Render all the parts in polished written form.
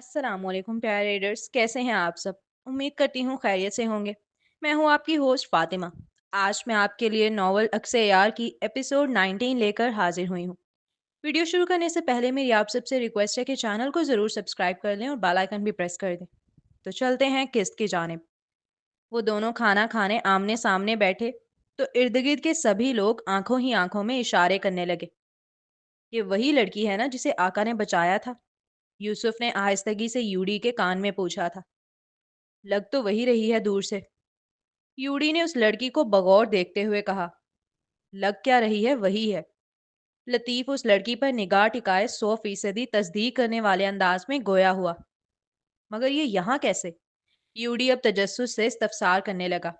السلام علیکم پیارے ریڈرز، کیسے ہیں آپ سب؟ امید کرتی ہوں خیریت سے ہوں گے۔ میں ہوں آپ کی ہوسٹ فاطمہ۔ آج میں آپ کے لیے ناول عکس یار کی ایپیسوڈ 19 لے کر حاضر ہوئی ہوں۔ ویڈیو شروع کرنے سے پہلے میری آپ سب سے ریکویسٹ ہے کہ چینل کو ضرور سبسکرائب کر لیں اور بیل آئیکن بھی پریس کر دیں۔ تو چلتے ہیں قسط کی جانب۔ وہ دونوں کھانا کھانے آمنے سامنے بیٹھے تو ارد گرد کے سبھی لوگ آنکھوں ہی آنکھوں میں اشارے کرنے لگے۔ یہ وہی لڑکی ہے نا جسے آقا نے بچایا تھا؟ یوسف نے آہستگی سے یوڑی کے کان میں پوچھا تھا۔ لگ تو وہی رہی ہے دور سے، یوڑی نے اس لڑکی کو بغور دیکھتے ہوئے کہا۔ لگ کیا رہی ہے، وہی ہے۔ لطیف اس لڑکی پر نگاہ ٹکائے 100% تصدیق کرنے والے انداز میں گویا ہوا۔ مگر یہ یہاں کیسے؟ یوڑی اب تجسس سے استفسار کرنے لگا۔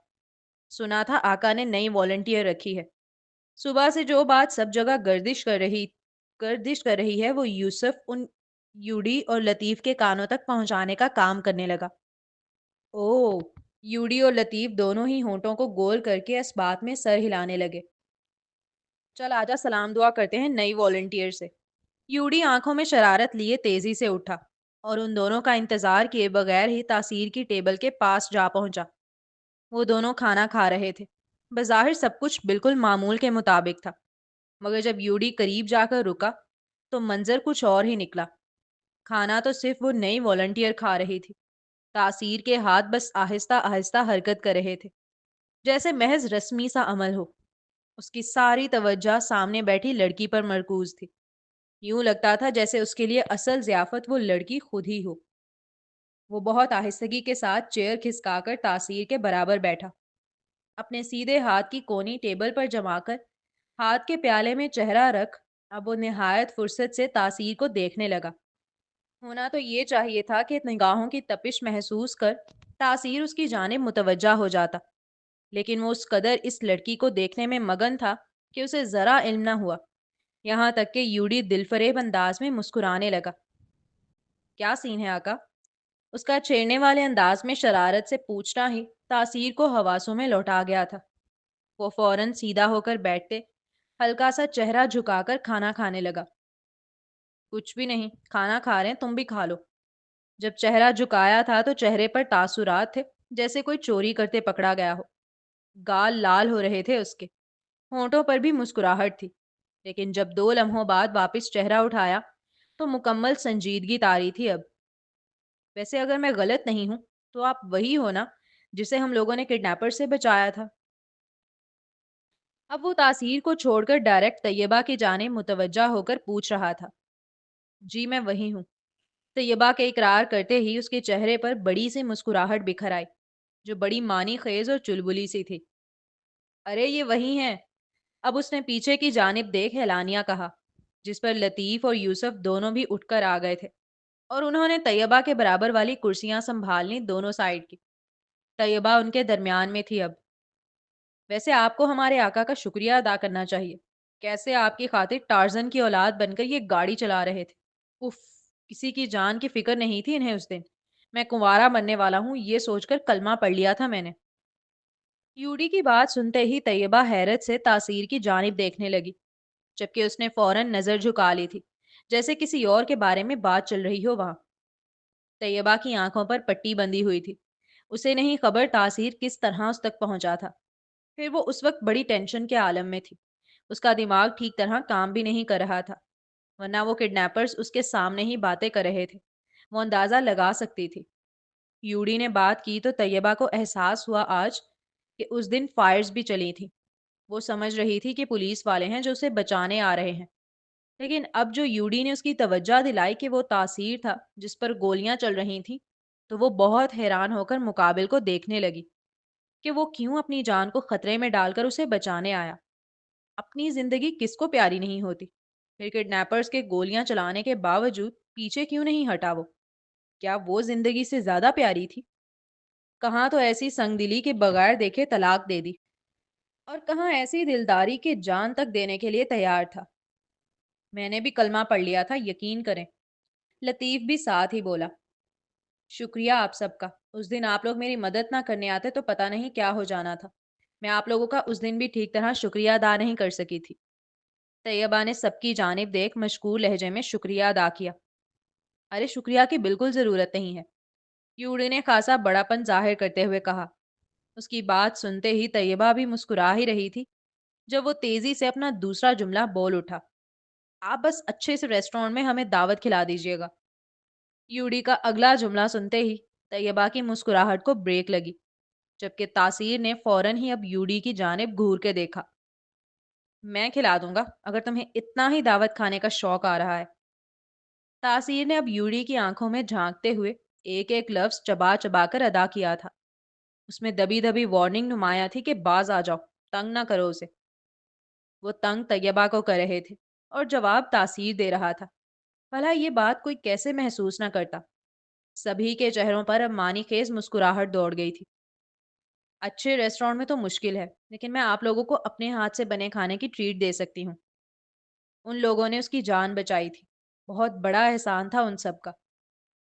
سنا تھا آقا نے نئی والنٹیئر رکھی ہے۔ صبح سے جو بات سب جگہ گردش کر رہی ہے وہ یوسف ان یوڑی اور لطیف کے کانوں تک پہنچانے کا کام کرنے لگا۔ او! یوڑی اور لطیف دونوں ہی ہونٹوں کو گول کر کے اس بات میں سر ہلانے لگے۔ چل آجا سلام دعا کرتے ہیں نئی والنٹیئر سے۔ یوڑی آنکھوں میں شرارت لیے تیزی سے اٹھا اور ان دونوں کا انتظار کیے بغیر ہی تاثیر کی ٹیبل کے پاس جا پہنچا۔ وہ دونوں کھانا کھا رہے تھے۔ بظاہر سب کچھ بالکل معمول کے مطابق تھا، مگر جب یوڑی قریب جا کر رکا تو منظر کچھ اور ہی نکلا۔ کھانا تو صرف وہ نئی والنٹیئر کھا رہی تھی۔ تاثیر کے ہاتھ بس آہستہ آہستہ حرکت کر رہے تھے، جیسے محض رسمی سا عمل ہو۔ اس کی ساری توجہ سامنے بیٹھی لڑکی پر مرکوز تھی۔ یوں لگتا تھا جیسے اس کے لیے اصل ضیافت وہ لڑکی خود ہی ہو۔ وہ بہت آہستگی کے ساتھ چیئر کھسکا کر تاثیر کے برابر بیٹھا، اپنے سیدھے ہاتھ کی کونی ٹیبل پر جما کر ہاتھ کے پیالے میں چہرہ رکھ اب وہ نہایت فرصت سے تاثیر کو دیکھنے لگا۔ ہونا تو یہ چاہیے تھا کہ نگاہوں کی تپش محسوس کر تاثیر اس کی جانب متوجہ ہو جاتا، لیکن وہ اس قدر اس لڑکی کو دیکھنے میں مگن تھا کہ اسے ذرا علم نہ ہوا، یہاں تک کہ یوڑی دل فریب انداز میں مسکرانے لگا۔ کیا سین ہے آقا؟ اس کا چھیڑنے والے انداز میں شرارت سے پوچھنا ہی تاثیر کو حواسوں میں لوٹا گیا تھا۔ وہ فوراً سیدھا ہو کر بیٹھتے ہلکا سا چہرہ جھکا کر کھانا کھانے لگا۔ کچھ بھی نہیں، کھانا کھا رہے ہیں، تم بھی کھا لو۔ جب چہرہ جھکایا تھا تو چہرے پر تاثرات تھے جیسے کوئی چوری کرتے پکڑا گیا ہو۔ گال لال ہو رہے تھے اس کے، ہونٹوں پر بھی مسکراہٹ تھی، لیکن جب 2 لمحوں بعد واپس چہرہ اٹھایا تو مکمل سنجیدگی طاری تھی اب۔ ویسے اگر میں غلط نہیں ہوں تو آپ وہی ہو نا جسے ہم لوگوں نے کڈنیپر سے بچایا تھا؟ اب وہ تاثیر کو چھوڑ کر ڈائریکٹ طیبہ کی جانب متوجہ ہو کر پوچھ رہا تھا۔ جی میں وہی ہوں۔ طیبہ کے اقرار کرتے ہی اس کے چہرے پر بڑی سی مسکراہٹ بکھر آئی، جو بڑی معنی خیز اور چلبلی سی تھی۔ ارے یہ وہی ہیں۔ اب اس نے پیچھے کی جانب دیکھ اعلانیہ کہا، جس پر لطیف اور یوسف دونوں بھی اٹھ کر آ گئے تھے، اور انہوں نے طیبہ کے برابر والی کرسیاں سنبھال لی دونوں سائڈ کی۔ طیبہ ان کے درمیان میں تھی اب۔ ویسے آپ کو ہمارے آقا کا شکریہ ادا کرنا چاہیے، کیسے آپ کی خاطر ٹارزن کی اولاد بن کر یہ گاڑی چلا رہے تھے۔ اف، کسی کی جان کی فکر نہیں تھی انہیں اس دن۔ میں کنوارا مرنے والا ہوں یہ سوچ کر کلمہ پڑھ لیا تھا میں نے۔ یوڑی کی بات سنتے ہی طیبہ حیرت سے تاثیر کی جانب دیکھنے لگی، جبکہ اس نے فوراً نظر جھکا لی تھی، جیسے کسی اور کے بارے میں بات چل رہی ہو وہاں۔ طیبہ کی آنکھوں پر پٹی بندھی ہوئی تھی، اسے نہیں خبر تاثیر کس طرح اس تک پہنچا تھا۔ پھر وہ اس وقت بڑی ٹینشن کے عالم میں تھی، اس کا دماغ ٹھیک طرح کام بھی نہیں کر رہا تھا، ورنہ وہ کڈنیپرز اس کے سامنے ہی باتیں کر رہے تھے، وہ اندازہ لگا سکتی تھی۔ یوڑی نے بات کی تو طیبہ کو احساس ہوا آج کہ اس دن فائرز بھی چلی تھی۔ وہ سمجھ رہی تھی کہ پولیس والے ہیں جو اسے بچانے آ رہے ہیں، لیکن اب جو یوڑی نے اس کی توجہ دلائی کہ وہ تاثیر تھا جس پر گولیاں چل رہی تھیں، تو وہ بہت حیران ہو کر مقابل کو دیکھنے لگی کہ وہ کیوں اپنی جان کو خطرے میں ڈال کر اسے بچانے آیا۔ اپنی زندگی کس کو پیاری نہیں ہوتی؟ پھر کڈنیپرز کے گولیاں چلانے کے باوجود پیچھے کیوں نہیں ہٹا وہ؟ کیا وہ زندگی سے زیادہ پیاری تھی؟ کہاں تو ایسی سنگ دلی کے بغیر دیکھے طلاق دے دی، اور کہاں ایسی دلداری کے جان تک دینے کے لیے تیار تھا۔ میں نے بھی کلمہ پڑھ لیا تھا، یقین کریں۔ لطیف بھی ساتھ ہی بولا۔ شکریہ آپ سب کا، اس دن آپ لوگ میری مدد نہ کرنے آتے تو پتہ نہیں کیا ہو جانا تھا۔ میں آپ لوگوں کا اس دن بھی ٹھیک طرح شکریہ ادا نہیں کر سکی تھی۔ طیبہ نے سب کی جانب دیکھ مشکور لہجے میں شکریہ ادا کیا۔ अरे शुक्रिया की बिल्कुल जरूरत नहीं है, यूडी ने खासा बड़ापन जाहिर करते हुए कहा। उसकी बात सुनते ही तैयबा भी मुस्कुरा ही रही थी जब वो तेजी से अपना दूसरा जुमला बोल उठा। आप बस अच्छे से रेस्टोरेंट में हमें दावत खिला दीजिएगा। यूडी का अगला जुमला सुनते ही तैयबा की मुस्कुराहट को ब्रेक लगी, जबकि तासीर ने फौरन ही अब यूडी की जानिब घूर के देखा। मैं खिला दूंगा अगर तुम्हें इतना ही दावत खाने का शौक आ रहा है। तासीर ने अब यूडी की आंखों में झांकते हुए एक एक लफ्ज चबा चबा कर अदा किया था। उसमें दबी दबी वार्निंग नुमाया थी कि बाज आ जाओ, तंग ना करो उसे। वो तंग तैयबा को कर रहे थे और जवाब तासीर दे रहा था। भला ये बात कोई कैसे महसूस ना करता। सभी के चेहरों पर अब मानी खेज मुस्कुराहट दौड़ गई थी। अच्छे रेस्टोरेंट में तो मुश्किल है, लेकिन मैं आप लोगों को अपने हाथ से बने खाने की ट्रीट दे सकती हूँ। उन लोगों ने उसकी जान बचाई थी। बहुत बड़ा एहसान था उन सब का।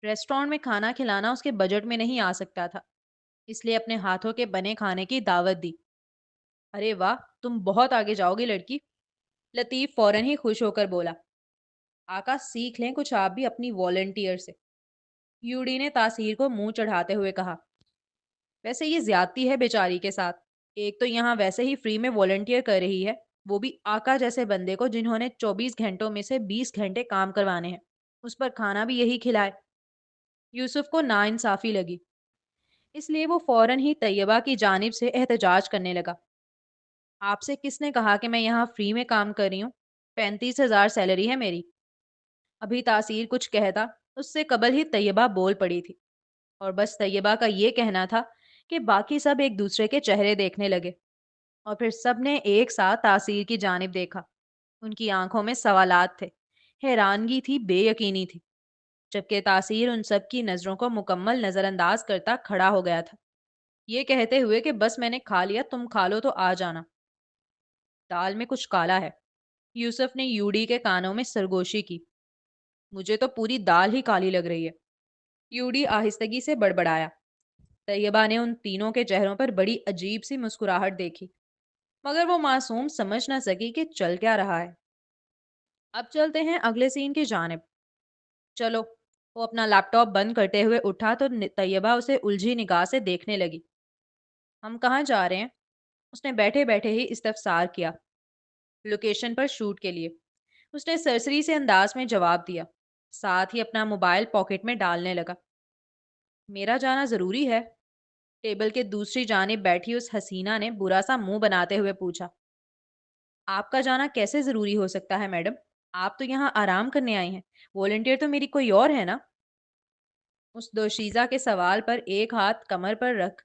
रेस्टोरेंट में खाना खिलाना उसके बजट में नहीं आ सकता था, इसलिए अपने हाथों के बने खाने की दावत दी। अरे वाह, तुम बहुत आगे जाओगी लड़की। लतीफ फौरन ही खुश होकर बोला। आका सीख लें कुछ आप भी अपनी वॉलंटियर से। यूडी ने तासीर को मुंह चढ़ाते हुए कहा। वैसे ये ज्यादती है बेचारी के साथ। एक तो यहाँ वैसे ही फ्री में वॉलंटियर कर रही है, वो भी आका जैसे बंदे को जिन्होंने 24 घंटों में से 20 घंटे काम करवाने हैं, उस पर खाना भी यही खिलाए। यूसुफ को नाइंसाफी लगी, इसलिए वो फौरन ही तैयबा की जानिब से एहतजाज करने लगा। आपसे किसने कहा कि मैं यहाँ फ्री में काम कर रही हूँ? 35,000 सैलरी है मेरी। अभी तासीर कुछ कहता, उससे कबल ही तैयबा बोल पड़ी थी। और बस तैयबा का ये कहना था कि बाकी सब एक दूसरे के चेहरे देखने लगे और फिर सबने एक साथ तासीर की जानिब देखा। उनकी आंखों में सवालात थे, हैरानगी थी, बेयकीनी थी, जबकि तासीर उन सब की नजरों को मुकम्मल नजरअंदाज करता खड़ा हो गया था, ये कहते हुए कि बस मैंने खा लिया, तुम खा लो तो आ जाना। दाल में कुछ काला है। यूसुफ ने यूडी के कानों में सरगोशी की। मुझे तो पूरी दाल ही काली लग रही है। यूडी आहिस्तगी से बड़बड़ाया। तैयबा ने उन तीनों के चेहरों पर बड़ी अजीब सी मुस्कुराहट देखी, मगर वो मासूम समझ ना सकी कि चल क्या रहा है। अब चलते हैं अगले सीन की जानिब। चलो। वो अपना लैपटॉप बंद करते हुए उठा तो तैयबा उसे उलझी निगाह से देखने लगी। हम कहाँ जा रहे हैं? उसने बैठे बैठे ही इस्तफसार किया। लोकेशन पर शूट के लिए, उसने सरसरी से अंदाज में जवाब दिया, साथ ही अपना मोबाइल पॉकेट में डालने लगा। मेरा जाना जरूरी है? टेबल के दूसरी जानिब बैठी उस हसीना ने बुरा सा मुंह बनाते हुए पूछा। आपका जाना कैसे जरूरी हो सकता है मैडम? आप तो यहाँ आराम करने आई हैं। वॉलंटियर तो मेरी कोई और है ना। उस दोशीजा के सवाल पर एक हाथ कमर पर रख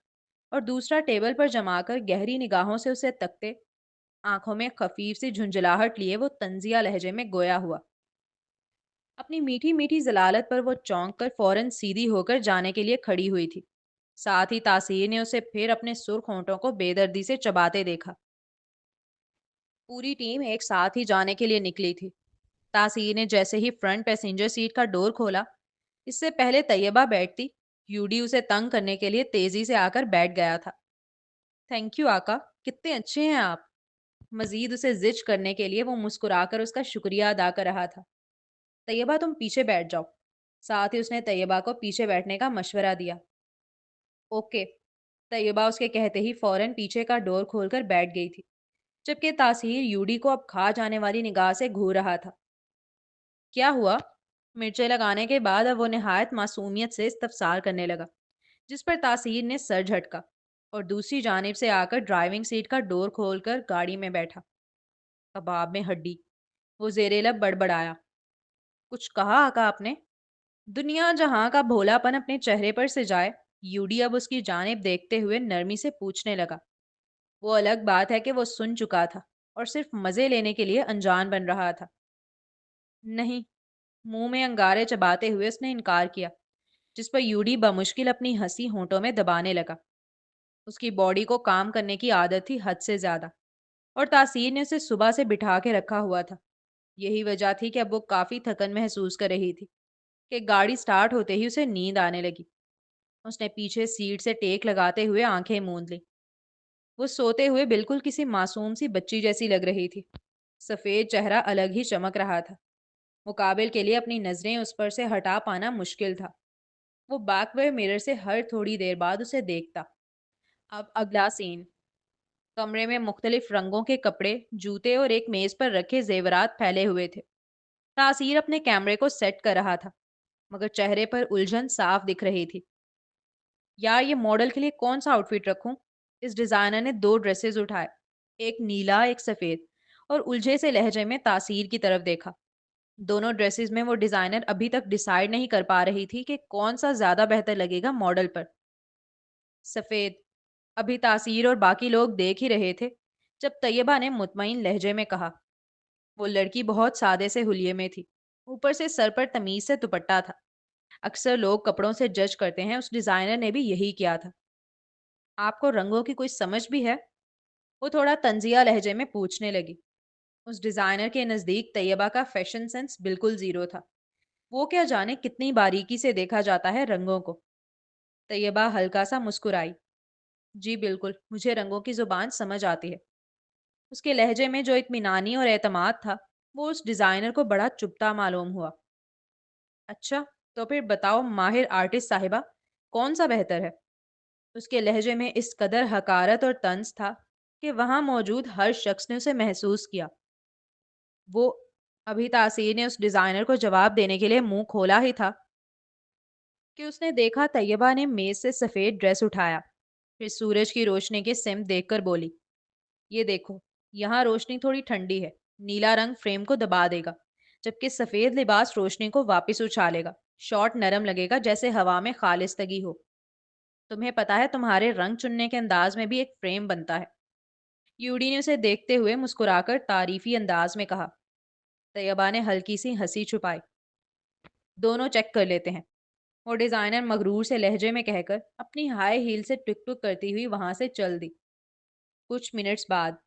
और दूसरा टेबल पर जमाकर गहरी निगाहों से उसे तकते, आंखों में खफीफ सी झुंझलाहट लिए वो तंजिया लहजे में गोया हुआ। अपनी मीठी मीठी जलालत पर वो चौंक कर फौरन सीधी होकर जाने के लिए खड़ी हुई थी। साथ ही तासीर ने उसे फिर अपने सुर्ख होंठों को बेदर्दी से चबाते देखा। पूरी टीम एक साथ ही जाने के लिए निकली थी। तासीर ने जैसे ही फ्रंट पैसेंजर सीट का डोर खोला, इससे पहले तैयबा बैठती, यूडी उसे तंग करने के लिए तेजी से आकर बैठ गया था। थैंक यू आका, कितने अच्छे हैं आप। मजीद उसे जिज करने के लिए वो मुस्कुराकर उसका शुक्रिया अदा कर रहा था। तैयबा तुम पीछे बैठ जाओ। साथ ही उसने तैयबा को पीछे बैठने का मशवरा दिया। ओके। तैयबा उसके कहते ही फौरन पीछे का डोर खोलकर बैठ गई थी, जबकि तासीर यूडी को अब खा जाने वाली निगाह से घूर रहा था। क्या हुआ? मिर्चें लगाने के बाद अब वो निहायत मासूमियत से इस्तफसार करने लगा, जिस पर तासीर ने सर झटका और दूसरी जानिब से आकर ड्राइविंग सीट का डोर खोलकर गाड़ी में बैठा। कबाब में हड्डी। वो जेरेलब बड़बड़ाया। कुछ कहा आका आपने? दुनिया जहां का भोलापन अपने चेहरे पर से जाए, यूडी अब उसकी जानिब देखते हुए नरमी से पूछने लगा। वो अलग बात है कि वो सुन चुका था और सिर्फ मजे लेने के लिए अनजान बन रहा था। नहीं। मुंह में अंगारे चबाते हुए उसने इनकार किया, जिस पर यूडी बमुश्किल अपनी हंसी होंठों में दबाने लगा। उसकी बॉडी को काम करने की आदत थी हद से ज्यादा, और तासीर ने उसे सुबह से बिठा के रखा हुआ था। यही वजह थी कि अब वो काफी थकन महसूस कर रही थी कि गाड़ी स्टार्ट होते ही उसे नींद आने लगी। उसने पीछे सीट से टेक लगाते हुए आंखें मूंद ली। वो सोते हुए बिल्कुल किसी मासूम सी बच्ची जैसी लग रही थी। सफेद चेहरा अलग ही चमक रहा था। मुकाबिल के लिए अपनी नजरें उस पर से हटा पाना मुश्किल था। वो बैकवे मिरर से हर थोड़ी देर बाद उसे देखता। अब अगला सीन। कमरे में मुख्तलिफ रंगों के कपड़े, जूते और एक मेज पर रखे जेवरात फैले हुए थे। तासीर अपने कैमरे को सेट कर रहा था, मगर चेहरे पर उलझन साफ दिख रही थी। यार, ये मॉडल के लिए कौन सा आउटफिट रखूं? इस डिजाइनर ने दो ड्रेसेस उठाए, एक नीला एक सफेद, और उलझे से लहजे में तासीर की तरफ देखा। दोनों ड्रेसेस में वो डिजाइनर अभी तक डिसाइड नहीं कर पा रही थी कि कौन सा ज्यादा बेहतर लगेगा मॉडल पर। सफेद। अभी तासीर और बाकी लोग देख ही रहे थे, जब तैयबा ने मुतमईन लहजे में कहा। वो लड़की बहुत सादे से हुलिये में थी, ऊपर से सर पर तमीज से दुपट्टा था। अक्सर लोग कपड़ों से जज करते हैं, उस डिजाइनर ने भी यही किया था। आपको रंगों की कोई समझ भी है? वो थोड़ा तंजिया लहजे में पूछने लगी। उस डिजाइनर के नजदीक तैयबा का फैशन सेंस बिल्कुल जीरो था। वो क्या जाने कितनी बारीकी से देखा जाता है रंगों को। तैयबा हल्का सा मुस्कुराई। जी बिल्कुल, मुझे रंगों की जुबान समझ आती है। उसके लहजे में जो इत्मीनानी और एतमाद था, वो उस डिजाइनर को बड़ा चुभता मालूम हुआ। अच्छा, तो फिर बताओ माहिर आर्टिस्ट साहिबा, कौन सा बेहतर है? उसके लहजे में इस कदर हकारत और तंज था कि वहां मौजूद हर शख्स ने उसे महसूस किया। वो अभी तासीर ने उस डिजाइनर को जवाब देने के लिए मुंह खोला ही था कि उसने देखा तैयबा ने मेज से सफेद ड्रेस उठाया। फिर सूरज की रोशनी के सिम देखकर बोली, ये देखो, यहाँ रोशनी थोड़ी ठंडी है। नीला रंग फ्रेम को दबा देगा, जबकि सफेद लिबास रोशनी को वापस उछालेगा। शॉट नरम लगेगा, जैसे हवा में खालिस्तगी हो। तुम्हें पता है, तुम्हारे रंग चुनने के अंदाज में भी एक फ्रेम बनता है। यूडी ने उसे देखते हुए मुस्कुराकर तारीफी अंदाज में कहा। तैयबा ने हल्की सी हंसी छुपाई। दोनों चेक कर लेते हैं, वो डिजाइनर मगरूर से लहजे में कहकर अपनी हाई हील से टुक टुक करती हुई वहां से चल दी। कुछ मिनट्स बाद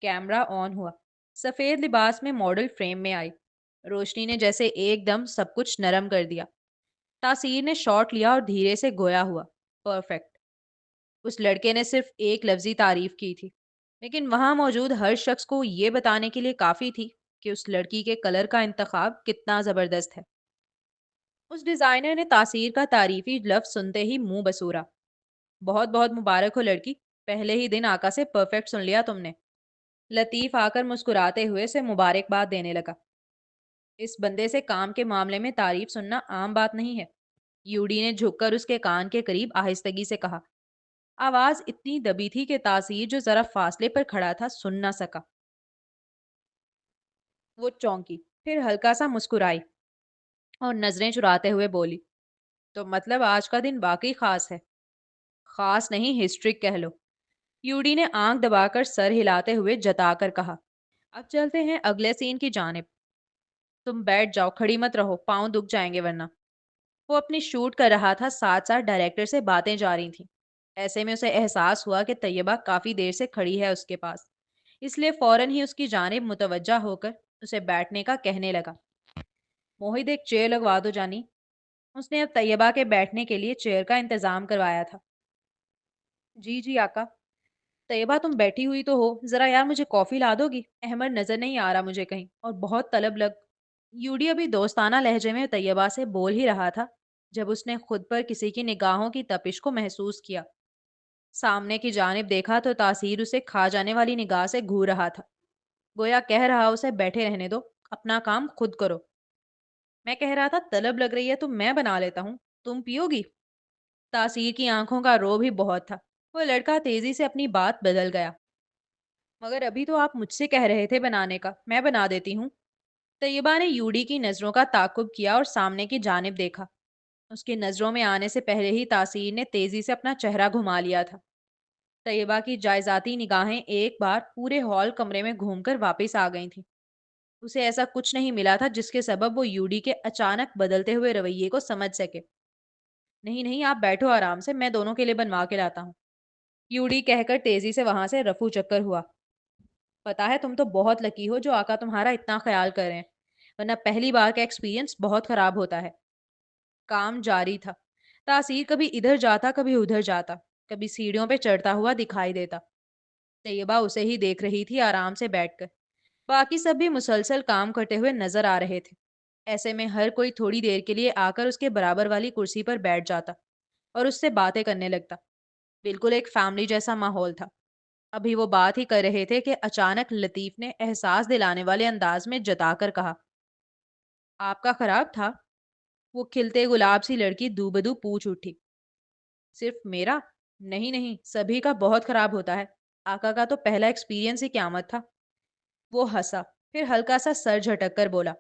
कैमरा ऑन हुआ। सफेद लिबास में मॉडल फ्रेम में आई। रोशनी ने जैसे एकदम सब कुछ नरम कर दिया। तासीर ने शॉट लिया और धीरे से गोया हुआ। परफेक्ट। उस लड़के ने सिर्फ एक लफ्जी तारीफ की थी, लेकिन वहां मौजूद हर शख्स को ये बताने के लिए काफी थी कि उस लड़की के कलर का इंतखाब कितना जबरदस्त है। उस डिजाइनर ने तासीर का तारीफी लफ्ज सुनते ही मुंह बसूरा। बहुत बहुत मुबारक हो लड़की, पहले ही दिन आका से परफेक्ट सुन लिया तुमने। लतीफ आकर मुस्कुराते हुए से मुबारकबाद देने लगा। इस बंदे से काम के मामले में तारीफ सुनना आम बात नहीं है। यूडी ने झुककर उसके कान के करीब आहिस्तगी से कहा। आवाज इतनी दबी थी कि तासीर, जो जरा फासले पर खड़ा था, सुन ना सका। वो चौंकी, फिर हल्का सा मुस्कुराई और नजरें चुराते हुए बोली, तो मतलब आज का दिन वाकई खास है। खास नहीं, हिस्ट्रिक कह लो। यूडी ने आंख दबाकर सर हिलाते हुए जताकर कहा। अब चलते हैं अगले सीन की जानिब। तुम बैठ जाओ, खड़ी मत रहो, पाँव दुख जाएंगे वरना। वो अपनी शूट कर रहा था, साथ साथ डायरेक्टर से बातें जारी थी। ऐसे में उसे एहसास हुआ कि तैयबा काफी देर से खड़ी है उसके पास, इसलिए फौरन ही उसकी जानिब मुतवज्जा होकर उसे बैठने का कहने लगा। मोहित, एक चेयर लगवा दो जानी। उसने अब तैयबा के बैठने के लिए चेयर का इंतजाम करवाया था। जी जी आका। तैयबा, तुम बैठी हुई तो हो, जरा यार मुझे कॉफी ला दोगी? अहमद नजर नहीं आ रहा मुझे कहीं, और बहुत तलब लग। यूडी अभी दोस्ताना लहजे में तैयबा से बोल ही रहा था, जब उसने खुद पर किसी की निगाहों की तपिश को महसूस किया। सामने की जानिब देखा तो तासीर उसे खा जाने वाली निगाह से घूर रहा था, गोया कह रहा उसे बैठे रहने दो, अपना काम खुद करो। मैं कह रहा था तलब लग रही है तो मैं बना लेता हूँ, तुम पियोगी? तासीर की आंखों का रोब ही बहुत था। वो लड़का तेजी से अपनी बात बदल गया। मगर अभी तो आप मुझसे कह रहे थे बनाने का, मैं बना देती हूँ। तैयबा ने यूडी की नजरों का ताकुब किया और सामने की जानिब देखा। उसकी नजरों में आने से पहले ही तासीर ने तेजी से अपना चेहरा घुमा लिया था। तैयबा की जायजाती निगाहें एक बार पूरे हॉल कमरे में घूमकर वापस आ गई थीं। उसे ऐसा कुछ नहीं मिला था जिसके सबब वो यूडी के अचानक बदलते हुए रवैये को समझ सके। नहीं नहीं, आप बैठो आराम से, मैं दोनों के लिए बनवा के लाता हूँ। यूडी कहकर तेजी से वहां से रफू चक्कर हुआ। पता है, तुम तो बहुत लकी हो जो आका तुम्हारा इतना ख्याल कर रहे हैं, वरना पहली बार का एक्सपीरियंस बहुत खराब होता है। काम जारी था। तासीर कभी इधर जाता, कभी उधर जाता, कभी सीढ़ियों पे चढ़ता हुआ दिखाई देता। तैयबा उसे ही देख रही थी, आराम से बैठकर। बाकी सब भी मुसलसल काम करते हुए नजर आ रहे थे। ऐसे में हर कोई थोड़ी देर के लिए आकर उसके बराबर वाली कुर्सी पर बैठ जाता और उससे बातें करने लगता। बिल्कुल एक फैमिली जैसा माहौल था। अभी वो बात ही कर रहे थे कि अचानक लतीफ ने एहसास दिलाने वाले अंदाज में जताकर कहा, आपका खराब था? वो खिलते गुलाब सी लड़की दूबदू पूछ उठी। सिर्फ मेरा? नहीं नहीं, सभी का बहुत खराब होता है। आका का तो पहला एक्सपीरियंस ही क्यामत था। वो हंसा, फिर हल्का सा सर झटक कर बोला,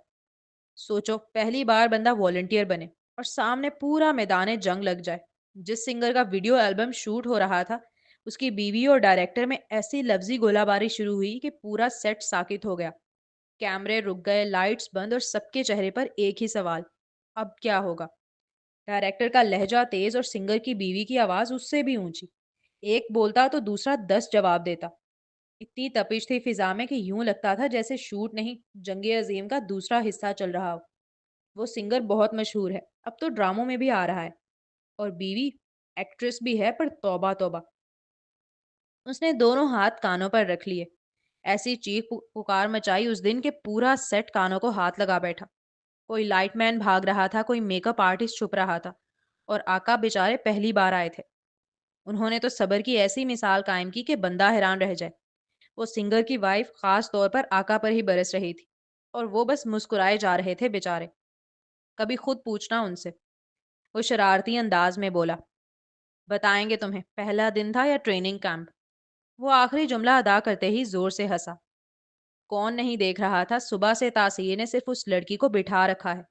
सोचो पहली बार बंदा वॉलंटियर बने और सामने पूरा मैदान जंग लग जाए। जिस सिंगर का वीडियो एल्बम शूट हो रहा था, उसकी बीवी और डायरेक्टर में ऐसी लफ्जी गोलाबारी शुरू हुई कि पूरा सेट साकित हो गया। कैमरे रुक गए, लाइट्स बंद और सबके चेहरे पर एक ही सवाल, अब क्या होगा? डायरेक्टर का लहजा तेज और सिंगर की बीवी की आवाज उससे भी ऊंची। एक बोलता तो दूसरा 10 जवाब देता। इतनी तपिश थी फिजा में कि यूं लगता था जैसे शूट नहीं, जंगे अजीम का दूसरा हिस्सा चल रहा हो। वो सिंगर बहुत मशहूर है, अब तो ड्रामों में भी आ रहा है। और बीवी एक्ट्रेस भी है, पर तौबा तौबा। उसने दोनों हाथ कानों पर रख लिए। ऐसी पुकार मचाई उस दिन के पूरा सेट कानों को हाथ लगा बैठा। कोई लाइटमैन भाग रहा था, कोई मेकअप आर्टिस्ट छुप रहा था, और आका बेचारे पहली बार आए थे। उन्होंने तो सबर की ऐसी मिसाल कायम की कि बंदा हैरान रह जाए। वो सिंगर की वाइफ खास तौर पर आका पर ही बरस रही थी, और वो बस मुस्कुराए जा रहे थे बेचारे। कभी खुद पूछना उनसे। वो शरारती अंदाज में बोला, बताएंगे तुम्हें पहला दिन था या ट्रेनिंग कैंप। वो आखिरी जुमला अदा करते ही जोर से हंसा। कौन नहीं देख रहा था, सुबह से तासीर ने सिर्फ उस लड़की को बिठा रखा है,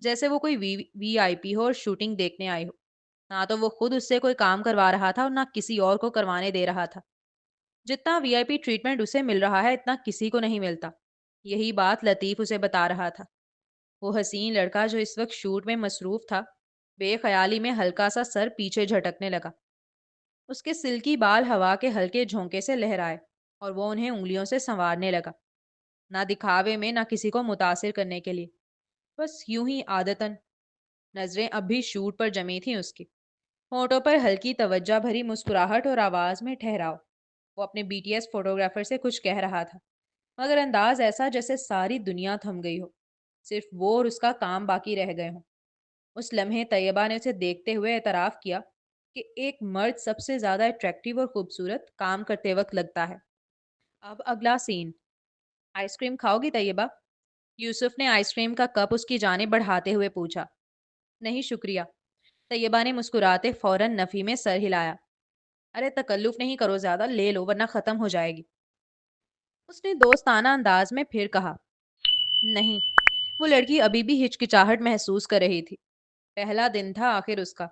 जैसे वो कोई वीआईपी हो और शूटिंग देखने आई हो। ना तो वो खुद उससे कोई काम करवा रहा था और ना किसी और को करवाने दे रहा था। जितना वीआईपी ट्रीटमेंट उसे मिल रहा है, इतना किसी को नहीं मिलता। यही बात लतीफ उसे बता रहा था। वो हसीन लड़का जो इस वक्त शूट में मसरूफ था, बेख्याली में हल्का सा सर पीछे झटकने लगा। उसके सिल्की बाल हवा के हल्के झोंके से लहराए और वो उन्हें उंगलियों से संवारने लगा। ना दिखावे में, ना किसी को मुतासिर करने के लिए, बस यूं ही आदतन। नजरें अब भी शूट पर जमी थी उसकी। होठों पर हल्की तवज्जो भरी मुस्कुराहट और आवाज में ठहराव। वो अपने बीटीएस फोटोग्राफर से कुछ कह रहा था, मगर अंदाज ऐसा जैसे सारी दुनिया थम गई हो, सिर्फ वो और उसका काम बाकी रह गए हों। उस लम्हे तैयबा ने उसे देखते हुए एतराफ किया कि एक मर्द सबसे ज्यादा अट्रैक्टिव और खूबसूरत काम करते वक्त लगता है। अब अगला सीन। आइसक्रीम खाओगी तैयबा? यूसुफ ने आइसक्रीम का कप उसकी जानिब बढ़ाते हुए पूछा। नहीं शुक्रिया। तैयबा ने मुस्कुराते फौरन नफी में सर हिलाया। अरे तकल्लुफ नहीं करो, ज्यादा ले लो वरना खत्म हो जाएगी। उसने दोस्ताना अंदाज में फिर कहा। नहीं। वो लड़की अभी भी हिचकिचाहट महसूस कर रही थी। पहला दिन था आखिर उसका।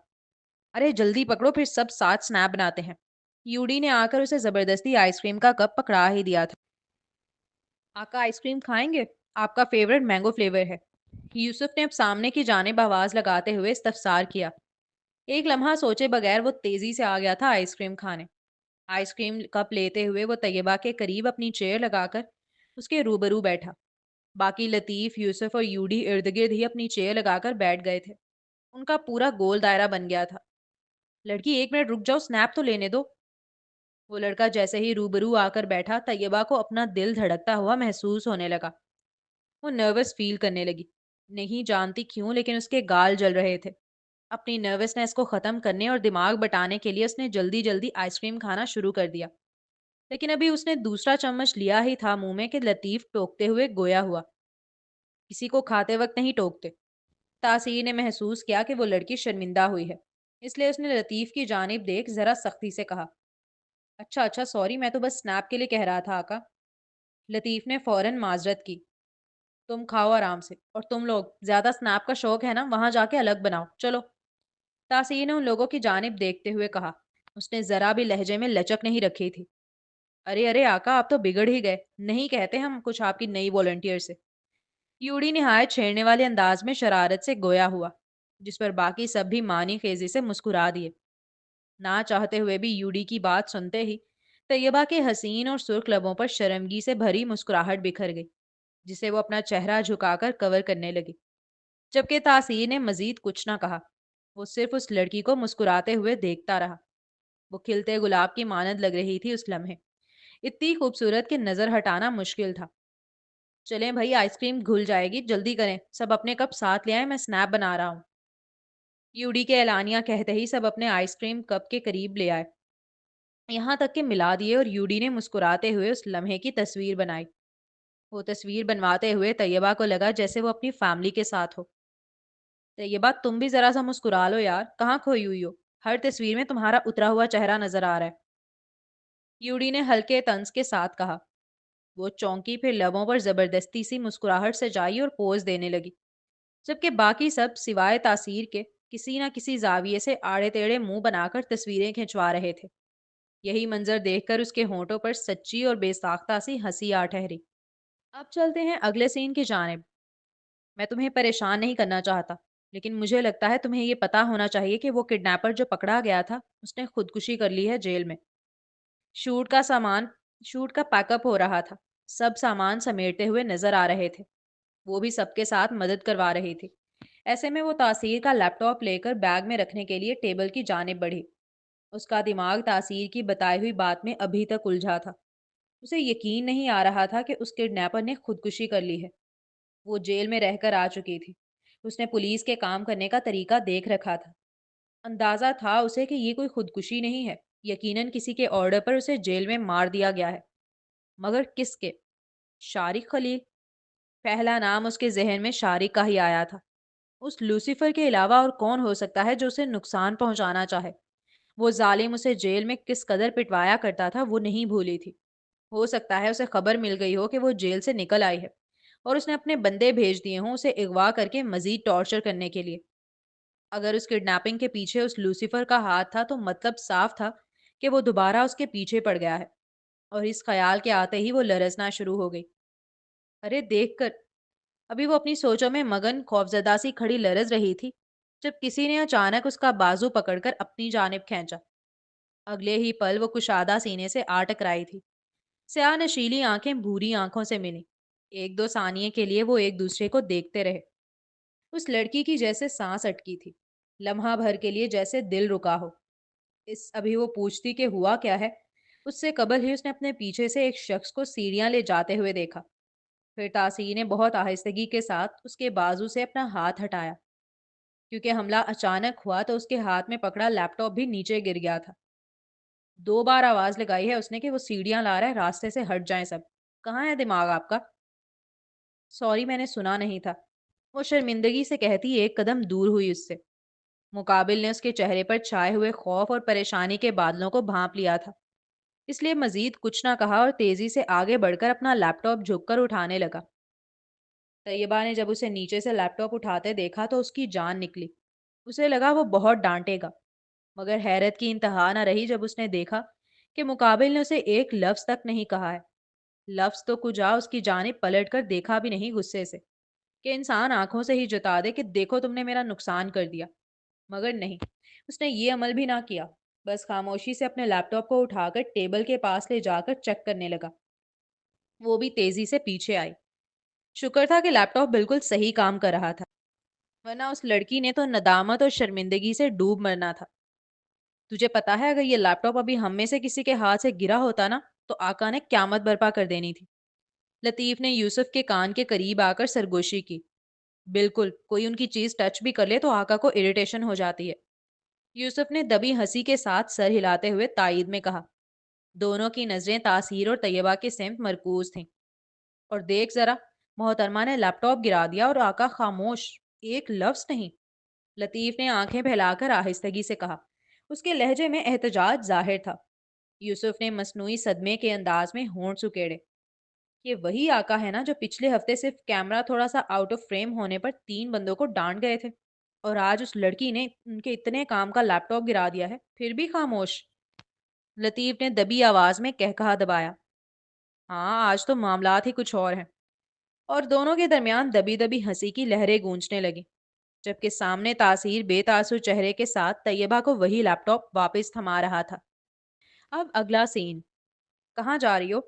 अरे जल्दी पकड़ो, फिर सब साथ स्नैप बनाते हैं। यूडी ने आकर उसे जबरदस्ती आइसक्रीम का कप पकड़ा ही दिया था। आका आइसक्रीम खाएंगे? आपका फेवरेट मैंगो फ्लेवर है। यूसुफ ने अब सामने की जानिब आवाज लगाते हुए इस्तफसार किया। एक लम्हा सोचे बगैर वो तेजी से आ गया था आइसक्रीम खाने। आइसक्रीम कप लेते हुए वो तैयबा के करीब अपनी चेयर लगाकर उसके रूबरू बैठा। बाकी लतीफ, यूसुफ और यूडी इर्द गिर्द ही अपनी चेयर लगाकर बैठ गए थे। उनका पूरा गोल दायरा बन गया था। लड़की, एक मिनट रुक जाओ, स्नैप तो लेने दो। वो लड़का जैसे ही रूबरू आकर बैठा, तैयबा को अपना दिल धड़कता हुआ महसूस होने लगा। वो नर्वस फील करने लगी। नहीं जानती क्यों, लेकिन उसके गाल जल रहे थे। अपनी नर्वसनेस को खत्म करने और दिमाग बटाने के लिए उसने जल्दी जल्दी आइसक्रीम खाना शुरू कर दिया। लेकिन अभी उसने दूसरा चम्मच लिया ही था मुंह में कि लतीफ टोकते हुए गोया हुआ। किसी को खाते वक्त नहीं टोकते। तासीर ने महसूस किया कि वो लड़की शर्मिंदा हुई है, इसलिए उसने लतीफ की जानिब देख जरा सख्ती से कहा, अच्छा अच्छा सॉरी, मैं तो बस स्नैप के लिए कह रहा था आका। लतीफ ने फौरन माजरत की। तुम खाओ आराम से, और तुम लोग ज्यादा स्नैप का शौक है ना, वहां जाके अलग बनाओ चलो। तासीर ने उन लोगों की जानिब देखते हुए कहा। उसने जरा भी लहजे में लचक नहीं रखी थी। अरे अरे आका, आप तो बिगड़ ही गए। नहीं कहते हम कुछ आपकी नई वॉलंटियर से। यूडी निहायत छेड़ने वाले अंदाज में शरारत से गोया हुआ, जिस पर बाकी सब भी मानी खेजी से मुस्कुरा दिए। ना चाहते हुए भी यूडी की बात सुनते ही तैयबा के हसीन और सुर्ख लबों पर शर्मगी से भरी मुस्कुराहट बिखर गई, जिसे वो अपना चेहरा झुकाकर कवर करने लगी। जबकि तासीर ने मजीद कुछ ना कहा। वो सिर्फ उस लड़की को मुस्कुराते हुए देखता रहा। वो खिलते गुलाब की मानद लग रही थी उस लम्हे। इतनी खूबसूरत कि नजर हटाना मुश्किल था। चलें भाई, आइसक्रीम घुल जाएगी, जल्दी करें, सब अपने कप साथ ले आए, मैं स्नैप बना रहा हूँ। यूडी के एलानिया कहते ही सब अपने आइसक्रीम कप के करीब ले आए, यहाँ तक कि मिला दिए, और यूडी ने मुस्कुराते हुए उस लम्हे की तस्वीर बनाई। वो तस्वीर बनवाते हुए तैयबा को लगा जैसे वो अपनी फैमिली के साथ हो। तैयबा, तुम भी जरा सा मुस्कुरा लो यार, कहाँ खोई हुई हो? हर तस्वीर में तुम्हारा उतरा हुआ चेहरा नजर आ रहा है। यूडी ने हल्के तंज के साथ कहा। वो चौंकी, फिर लबों पर जबरदस्ती सी मुस्कुराहट सजाई और पोज देने लगी, जबकि बाकी सब सिवाय तासीर के किसी न किसी जाविये से आड़े टेढ़े मुंह बनाकर तस्वीरें खिंचवा रहे थे। यही मंजर देखकर उसके होंठों पर सच्ची और बेसाख्ता सी हंसी आ ठहरी। अब चलते हैं अगले सीन की जानिब। मैं तुम्हें परेशान नहीं करना चाहता, लेकिन मुझे लगता है तुम्हें ये पता होना चाहिए कि वो किडनैपर जो पकड़ा गया था, उसने खुदकुशी कर ली है जेल में। शूट का सामान शूट का पैकअप हो रहा था। सब सामान समेटते हुए नजर आ रहे थे। वो भी सबके साथ मदद करवा रही थी। ऐसे में वो तासीर का लैपटॉप लेकर बैग में रखने के लिए टेबल की जानिब बढ़ी। उसका दिमाग तासीर की बताई हुई बात में अभी तक उलझा था। उसे यकीन नहीं आ रहा था कि उस किडनैपर ने खुदकुशी कर ली है। वो जेल में रहकर आ चुकी थी। उसने पुलिस के काम करने का तरीका देख रखा था। अंदाजा था उसे कि ये कोई खुदकुशी नहीं है। यकीनन किसी के ऑर्डर पर उसे जेल में मार दिया गया है। मगर किसके? शारिक खलील। पहला नाम उसके जहन में शारिक का ही आया था। उस लूसीफर के अलावा और कौन हो सकता है जो उसे नुकसान पहुंचाना चाहे? वो जालिम उसे जेल में किस कदर पिटवाया करता था वो नहीं भूली थी। हो सकता है उसे खबर मिल गई हो कि वो जेल से निकल आई है, और उसने अपने बंदे भेज दिए हों उसे अगवा करके मजीद टॉर्चर करने के लिए। अगर उस किडनैपिंग के पीछे उस लूसीफर का हाथ था तो मतलब साफ था कि वो दोबारा उसके पीछे पड़ गया है। और इस ख्याल के आते ही वो लरसना शुरू हो गई। अरे देखकर, अभी वो अपनी सोचों में मगन खौफजदा सी खड़ी लरज रही थी, जब किसी ने अचानक उसका बाजू पकड़कर अपनी जानिब खींचा। अगले ही पल वो कुशादा सीने से आ टकराई थी। स्याह नशीली आंखें भूरी आंखों से मिली। एक दो सानिये के लिए वो एक दूसरे को देखते रहे। उस लड़की की जैसे सांस अटकी थी, लम्हा भर के लिए जैसे दिल रुका हो। इस अभी वो पूछती कि हुआ क्या है, उससे कबल ही उसने अपने पीछे से एक शख्स को सीढ़ियां ले जाते हुए देखा। फिर तासीर ने बहुत आहिस्तगी के साथ उसके बाजू से अपना हाथ हटाया। क्योंकि हमला अचानक हुआ तो उसके हाथ में पकड़ा लैपटॉप भी नीचे गिर गया था। 2 बार आवाज लगाई है उसने कि वो सीढ़ियां ला रहा है, रास्ते से हट जाएं सब। कहाँ है दिमाग आपका? सॉरी, मैंने सुना नहीं था। वो शर्मिंदगी से कहती एक कदम दूर हुई उससे। मुकाबिल ने उसके चेहरे पर छाए हुए खौफ और परेशानी के बादलों को भांप लिया था, इसलिए मजीद कुछ ना कहा और तेजी से आगे बढ़कर अपना लैपटॉप झुककर उठाने लगा। तैयबा ने जब उसे नीचे से लैपटॉप उठाते देखा तो उसकी जान निकली। उसे लगा वो बहुत डांटेगा, मगर हैरत की इंतहा न रही जब उसने देखा कि मुकाबिल ने उसे एक लफ्ज तक नहीं कहा है। लफ्ज तो कुजा उसकी जानिब पलट कर देखा भी नहीं गुस्से से, कि इंसान आंखों से ही जता दे कि देखो तुमने मेरा नुकसान कर दिया। मगर नहीं, उसने ये अमल भी ना किया। बस खामोशी से अपने लैपटॉप को उठाकर टेबल के पास ले जाकर चेक करने लगा। वो भी तेजी से पीछे आई। शुक्र था कि लैपटॉप बिल्कुल सही काम कर रहा था, वरना उस लड़की ने तो नदामत और शर्मिंदगी से डूब मरना था। तुझे पता है, अगर ये लैपटॉप अभी हम में से किसी के हाथ से गिरा होता ना, तो आका ने क्यामत बर्पा कर देनी थी। लतीफ ने यूसुफ के कान के करीब आकर सरगोशी की। बिल्कुल, कोई उनकी चीज टच भी कर ले तो आका को इरिटेशन हो जाती है। यूसुफ ने दबी हंसी के साथ सर हिलाते हुए तायद में कहा। दोनों की नजरें तासीर और तैयबा के सिमत मरकूज थीं। और देख जरा, मोहतरमा ने लैपटॉप गिरा दिया और आका खामोश, एक लफ्ज नहीं। लतीफ ने आंखें फैलाकर आहिस्तगी से कहा। उसके लहजे में एहतजाज जाहिर था। यूसुफ ने मसनूई सदमे के अंदाज में होंठ सुकेड़े। ये वही आका है ना जो पिछले हफ्ते सिर्फ कैमरा थोड़ा सा आउट ऑफ फ्रेम होने पर 3 बंदों को डांट गए थे, और आज उस लड़की ने उनके इतने काम का लैपटॉप गिरा दिया है, फिर भी खामोश। लतीफ ने दबी आवाज में कहकहा दबाया। हाँ, आज तो मामलात ही कुछ और हैं। और दोनों के दरमियान दबी दबी हंसी की लहरें गूंजने लगी, जबकि सामने तासीर बेतासुर चेहरे के साथ तैयबा को वही लैपटॉप वापस थमा रहा था। अब अगला सीन। कहाँ जा रही हो?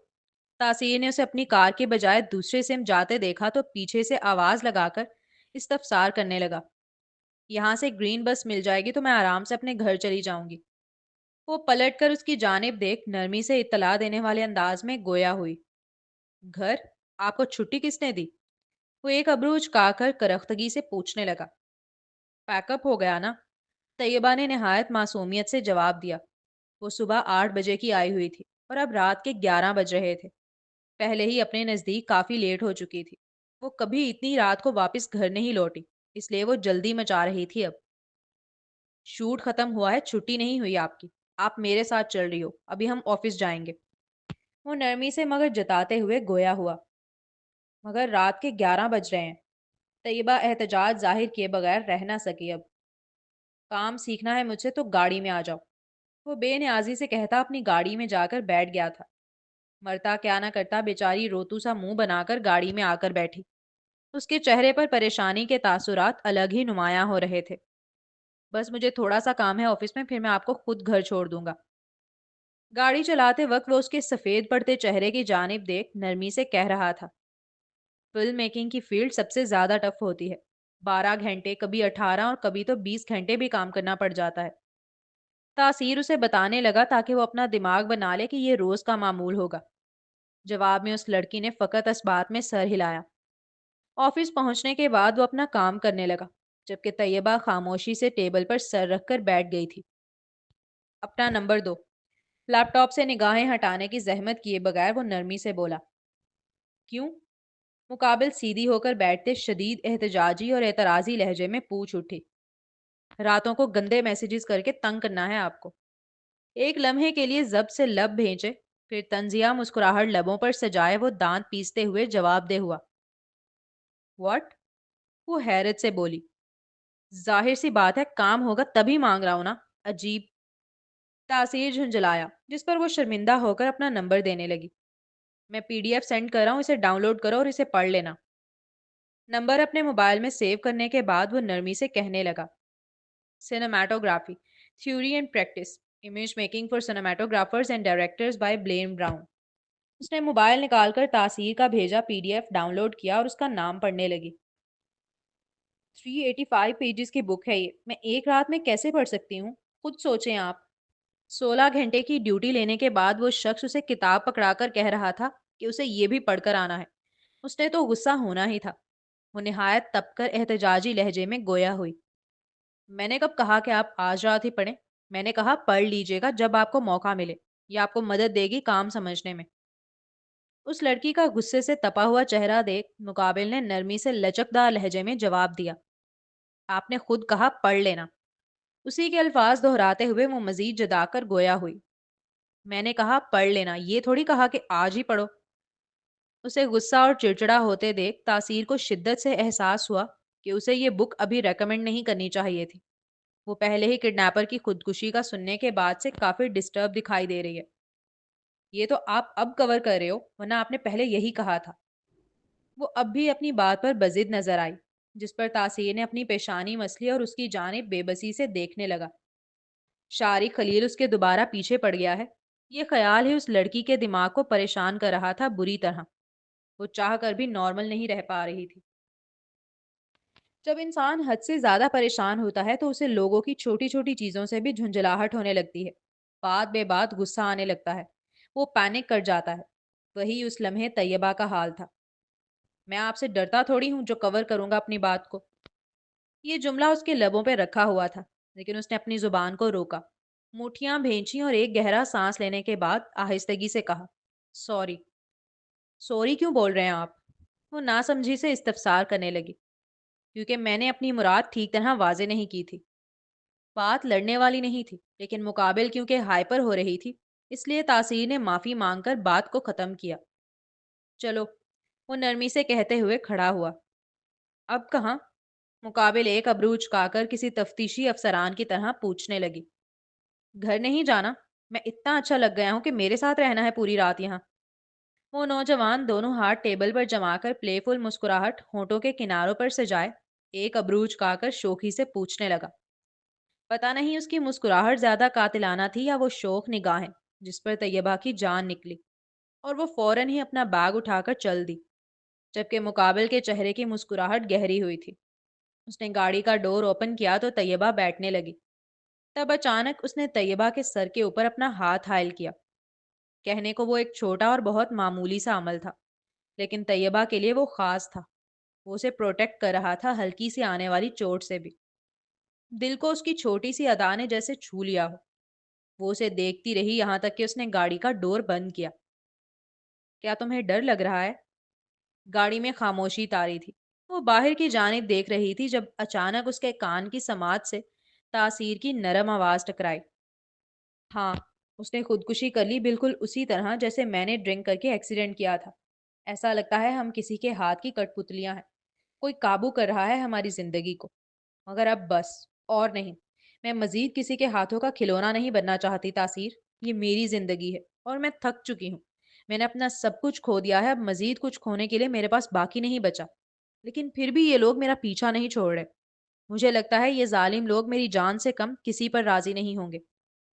तासीर ने उसे अपनी कार के बजाय दूसरे सिम जाते देखा तो पीछे से आवाज लगाकर इस्तफसार करने लगा। यहाँ से ग्रीन बस मिल जाएगी तो मैं आराम से अपने घर चली जाऊंगी। वो पलटकर उसकी जानिब देख नरमी से इत्तला देने वाले अंदाज में गोया हुई। घर? आपको छुट्टी किसने दी? वो एक अब्रू उचकाकर करख्तगी से पूछने लगा। पैकअप हो गया ना? तैयबा ने निहायत मासूमियत से जवाब दिया। वो सुबह 8 बजे की आई हुई थी और अब रात के 11 बज रहे थे। पहले ही अपने नज़दीक काफ़ी लेट हो चुकी थी। वो कभी इतनी रात को वापस घर नहीं लौटी, इसलिए वो जल्दी मचा रही थी अब। शूट खत्म हुआ है, छुट्टी नहीं हुई आपकी। आप मेरे साथ चल रही हो, अभी हम ऑफिस जाएंगे। वो नरमी से मगर जताते हुए गोया हुआ। मगर रात के 11 बज रहे हैं। तैयबा एहतजाज जाहिर किए बगैर रह ना सकी अब। काम सीखना है मुझसे तो गाड़ी में आ जाओ। वो बेनियाजी से कहता अपनी गाड़ी में जाकर बैठ गया था। मरता क्या ना करता बेचारी रोतू सा मुंह बनाकर गाड़ी में आकर बैठी। उसके चेहरे पर परेशानी के तासुरात अलग ही नुमायां हो रहे थे। बस मुझे थोड़ा सा काम है ऑफिस में, फिर मैं आपको खुद घर छोड़ दूंगा। गाड़ी चलाते वक्त वो उसके सफेद पड़ते चेहरे की जानिब देख नरमी से कह रहा था। फिल्म मेकिंग की फील्ड सबसे ज्यादा टफ होती है। 12 घंटे, कभी 18 और कभी तो 20 घंटे भी काम करना पड़ जाता है। तासीर उसे बताने लगा ताकि वो अपना दिमाग बना ले कि ये रोज का मामूल होगा। जवाब में उस लड़की ने फकत इस बात में सर हिलाया। ऑफिस पहुंचने के बाद वो अपना काम करने लगा, जबकि तैयबा खामोशी से टेबल पर सर रखकर बैठ गई थी। अपना नंबर दो। लैपटॉप से निगाहें हटाने की जहमत किए बगैर वो नरमी से बोला। क्यों? मुकाबिल सीधी होकर बैठते शदीद एहतजाजी और एतराजी लहजे में पूछ उठी। रातों को गंदे मैसेजेस करके तंग करना है आपको? एक लम्हे के लिए जब से लब भेजे, फिर तंजिया मुस्कुराहट लबों पर सजाए वो दांत पीसते हुए जवाब दे हुआ। व्हाट? वो हैरत से बोली। जाहिर सी बात है, काम होगा तभी मांग रहा हूं ना। अजीब। तासीर झुंझलाया, जिस पर वो शर्मिंदा होकर अपना नंबर देने लगी। मैं पीडीएफ सेंड कर रहा हूँ, इसे डाउनलोड करो और इसे पढ़ लेना। नंबर अपने मोबाइल में सेव करने के बाद वो नरमी से कहने लगा। Cinematography, theory and practice, image making for cinematographers and directors by Blain Brown. उसने मोबाइल निकालकर तासीर का भेजा पीडीएफ डाउनलोड किया और उसका नाम पढ़ने लगी। 385 पेजेस की बुक है ये, मैं एक रात में कैसे पढ़ सकती हूँ? खुद सोचें आप। 16 घंटे की ड्यूटी लेने के बाद वो शख्स उसे किताब पकड़ाकर कह रहा था कि उसे ये भी पढ़कर आना है। उसने तो गुस्सा होना ही था। वो निहायत तपकर एहतजाजी लहजे में गोया हुई। मैंने कब कहा कि आप आज रात ही पढ़ें? मैंने कहा पढ़ लीजिएगा जब आपको मौका मिले। यह आपको मदद देगी काम समझने में। उस लड़की का गुस्से से तपा हुआ चेहरा देख मुकाबिल ने नरमी से लचकदार लहजे में जवाब दिया। आपने खुद कहा पढ़ लेना। उसी के अल्फाज दोहराते हुए वो मजीद जदाकर गोया हुई। मैंने कहा पढ़ लेना, ये थोड़ी कहा कि आज ही पढ़ो। उसे गुस्सा और चिड़चिड़ा होते देख तासीर को शिद्दत से एहसास हुआ कि उसे ये बुक अभी रेकमेंड नहीं करनी चाहिए थी। वो पहले ही किडनैपर की खुदकुशी का सुनने के बाद से काफी डिस्टर्ब दिखाई दे रही है। ये तो आप अब कवर कर रहे हो, वरना आपने पहले यही कहा था। वो अब भी अपनी बात पर बजिद नजर आई, जिस पर तासीर ने अपनी पेशानी मसली और उसकी जानिब बेबसी से देखने लगा। शारिक खलील उसके दोबारा पीछे पड़ गया है। ये ख्याल ही उस लड़की के दिमाग को परेशान कर रहा था बुरी तरह। वो चाह कर भी नॉर्मल नहीं रह पा रही थी। जब इंसान हद से ज्यादा परेशान होता है तो उसे लोगों की छोटी छोटी चीजों से भी झुंझलाहट होने लगती है। बात बे बात गुस्सा आने लगता है। वो पैनिक कर जाता है। वही उस लम्हे तैयबा का हाल था। मैं आपसे डरता थोड़ी हूँ जो कवर करूंगा अपनी बात को। ये जुमला उसके लबों पे रखा हुआ था, लेकिन उसने अपनी जुबान को रोका। मुठियां भींची और एक गहरा सांस लेने के बाद आहिस्तगी से कहा, सॉरी। सॉरी क्यों बोल रहे हैं आप? वो नासमझी से इस्तफसार करने लगी। क्योंकि मैंने अपनी मुराद ठीक तरह वाजे नहीं की थी। बात लड़ने वाली नहीं थी, लेकिन मुकाबिल क्योंकि हाइपर हो रही थी, इसलिए तासीर ने माफी मांगकर बात को खत्म किया। चलो, वो नरमी से कहते हुए खड़ा हुआ। अब कहाँ? मुकाबिल एक अबरू उचकाकर किसी तफ्तीशी अफसरान की तरह पूछने लगी। घर नहीं जाना? मैं इतना अच्छा लग गया हूँ कि मेरे साथ रहना है पूरी रात यहाँ। वो नौजवान दोनों हाथ टेबल पर जमाकर प्लेफुल मुस्कुराहट होठों के किनारों पर सजाए एक अबरू उचकाकर शोखी से पूछने लगा। पता नहीं उसकी मुस्कुराहट ज्यादा कातिलाना थी या वो शोक निगाहें जिस पर तैयबा की जान निकली, और वो फौरन ही अपना बैग उठाकर चल दी, जबकि मुकाबिल के चेहरे की मुस्कुराहट गहरी हुई थी। उसने गाड़ी का डोर ओपन किया तो तैयबा बैठने लगी। तब अचानक उसने तैयबा के सर के ऊपर अपना हाथ हायल किया। कहने को वो एक छोटा और बहुत मामूली सा अमल था, لیکن طیبہ کے لیے وہ خاص تھا. وہ اسے پروٹیکٹ کر رہا تھا ہلکی سی آنے والی چوٹ سے بھی. دل کو اس کی چھوٹی سی ادا نے جیسے چھو لیا ہو. وہ اسے دیکھتی رہی یہاں تک کہ اس نے گاڑی کا ڈور بند کیا. کیا تمہیں ڈر لگ رہا ہے؟ گاڑی میں خاموشی تاری تھی. وہ باہر کی جانب دیکھ رہی تھی جب اچانک اس کے کان کی سماعت سے تاثیر کی نرم آواز ٹکرائی. ہاں، اس نے خودکشی کر لی بالکل اسی طرح جیسے میں نے ڈرنک کر کے ایکسیڈنٹ کیا تھا. ایسا لگتا ہے ہم کسی کے ہاتھ کی کٹ پتلیاں ہیں. کوئی قابو کر رہا ہے ہماری زندگی کو. مگر اب بس. اور نہیں. میں مزید کسی کے ہاتھوں کا کھلونا نہیں بننا چاہتی تاثیر. یہ میری زندگی ہے اور میں تھک چکی ہوں. میں نے اپنا سب کچھ کھو دیا ہے. اب مزید کچھ کھونے کے لیے میرے پاس باقی نہیں بچا. لیکن پھر بھی یہ لوگ میرا پیچھا نہیں چھوڑ رہے. مجھے لگتا ہے یہ ظالم لوگ میری جان سے کم کسی پر راضی نہیں ہوں گے.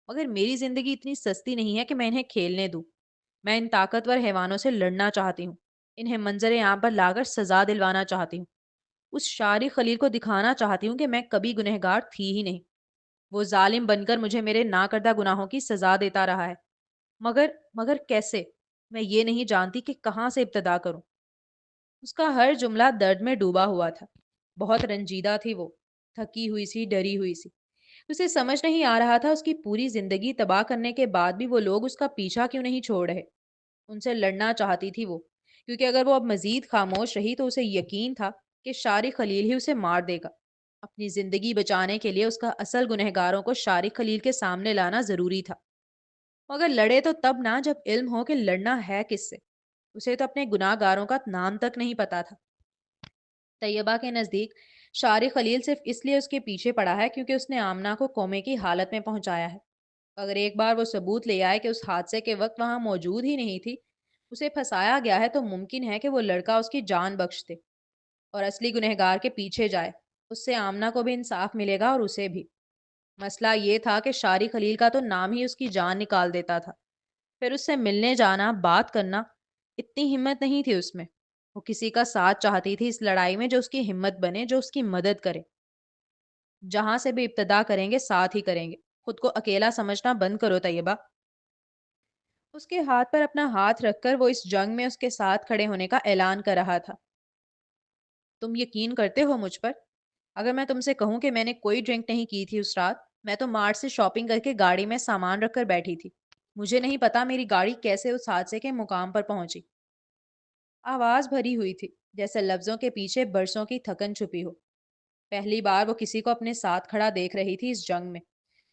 مگر میری زندگی اتنی سستی نہیں ہے کہ میں انہیں کھیلنے دوں. میں ان طاقتور حیوانوں سے لڑنا چاہتی ہوں. انہیں منظر عام پر لا کر سزا دلوانا چاہتی ہوں. اس شارق خلیل کو دکھانا چاہتی ہوں کہ میں کبھی گنہگار تھی ہی نہیں. وہ ظالم بن کر مجھے میرے ناکردہ گناہوں کی سزا دیتا رہا ہے. مگر مگر کیسے؟ میں یہ نہیں جانتی کہ کہاں سے ابتدا کروں. اس کا ہر جملہ درد میں ڈوبا ہوا تھا. بہت رنجیدہ تھی وہ. تھکی ہوئی سی، ڈری ہوئی سی. اسے سمجھ نہیں آ رہا تھا اس کی پوری زندگی تباہ کرنے کے بعد بھی وہ لوگ اس کا پیچھا کیوں نہیں چھوڑ رہے. ان سے لڑنا چاہتی تھی وہ، کیونکہ اگر وہ اب مزید خاموش رہی تو اسے یقین تھا کہ شارق خلیل ہی اسے مار دے گا. اپنی زندگی بچانے کے لیے اس کا اصل گنہگاروں کو شارق خلیل کے سامنے لانا ضروری تھا. مگر لڑے تو تب نہ جب علم ہو کہ لڑنا ہے کس سے. اسے تو اپنے گناہ گاروں کا نام تک نہیں پتا تھا. طیبہ کے نزدیک شارق خلیل صرف اس لیے اس کے پیچھے پڑا ہے کیونکہ اس نے آمنہ کو کومے کی حالت میں پہنچایا ہے. اگر ایک بار وہ ثبوت لے آئے کہ اس حادثے کے وقت وہاں موجود ہی نہیں تھی، اسے پھنسایا گیا ہے، تو ممکن ہے کہ وہ لڑکا اس کی جان بخش دے اور اصلی گنہگار کے پیچھے جائے. اس سے آمنہ کو بھی انصاف ملے گا اور اسے بھی. مسئلہ یہ تھا کہ شارق خلیل کا تو نام ہی اس کی جان نکال دیتا تھا. پھر اس سے ملنے جانا، بات کرنا، اتنی ہمت نہیں تھی اس میں. وہ کسی کا ساتھ چاہتی تھی اس لڑائی میں جو اس کی ہمت بنے، جو اس کی مدد کرے. جہاں سے بھی ابتدا کریں گے ساتھ ہی کریں گے. خود کو اکیلا سمجھنا بند کرو طیبہ. اس کے ہاتھ پر اپنا ہاتھ رکھ کر وہ اس جنگ میں اس کے ساتھ کھڑے ہونے کا اعلان کر رہا تھا. تم یقین کرتے ہو مجھ پر؟ اگر میں تم سے کہوں کہ میں نے کوئی ڈرنک نہیں کی تھی اس رات، میں تو مارٹ سے شاپنگ کر کے گاڑی میں سامان رکھ کر بیٹھی تھی. مجھے نہیں پتا میری گاڑی کیسے اس حادثے کے مقام پر پہنچی. آواز بھری ہوئی تھی، جیسے لفظوں کے پیچھے برسوں کی تھکن چھپی ہو. پہلی بار وہ کسی کو اپنے ساتھ کھڑا دیکھ رہی تھی اس جنگ میں،